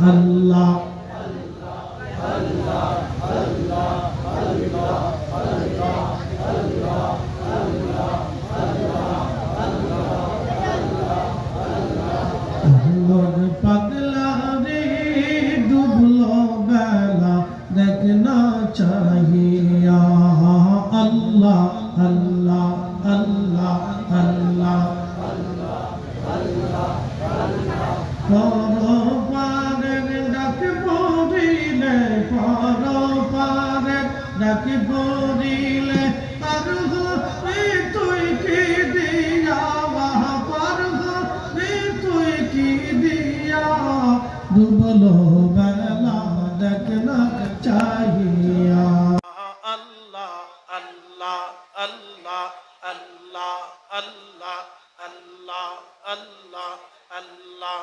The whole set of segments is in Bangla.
আল্লাহ আহমদ পাগলা রে ডুবলো বেলা দেখনা চাহিয়া আল্লাহ আল্লাহ আল্লাহ আল্লাহ পরপারের ডাক পড়িলে পরপারের ডাক পড়িলে পার হবি তুই কি দিয়া পার হবি তুই কি দিয়া ডুবলো বেলা দেখনা চাহিয়া আল্লাহ আল্লাহ আল্লাহ আল্লাহ আল্লাহ আল্লাহ আল্লাহ আল্লাহ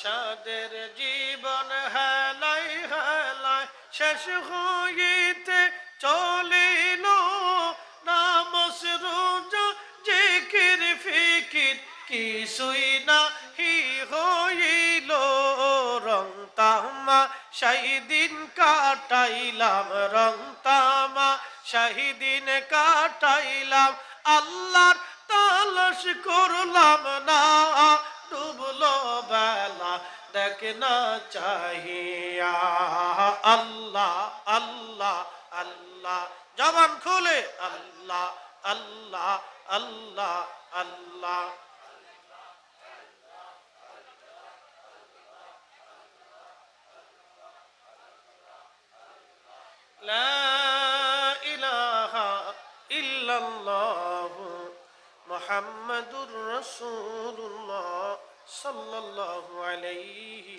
সাদের জীবন হেলাই হেলাই শেষ হইতে চলিল নামাজ রোজা জিকির ফিকির কিছুই নাহি হইল রং তামা শাহিদিন কাটাইলাম রং তামা শাহিদিন কাটাইলাম আল্লাহর তালাশ করলাম না ডুবলো বেলা দেখনা চাহিয়া আল্লাহ আল্লাহ আল্লাহ জবান খুলে আল্লাহ আল্লাহ আল্লাহ আল্লাহ লা ইলাহা ইল্লাল্লাহ মুহাম্মাদুর রাসূলুল্লাহ সাল্লাল্লাহু আলাইহি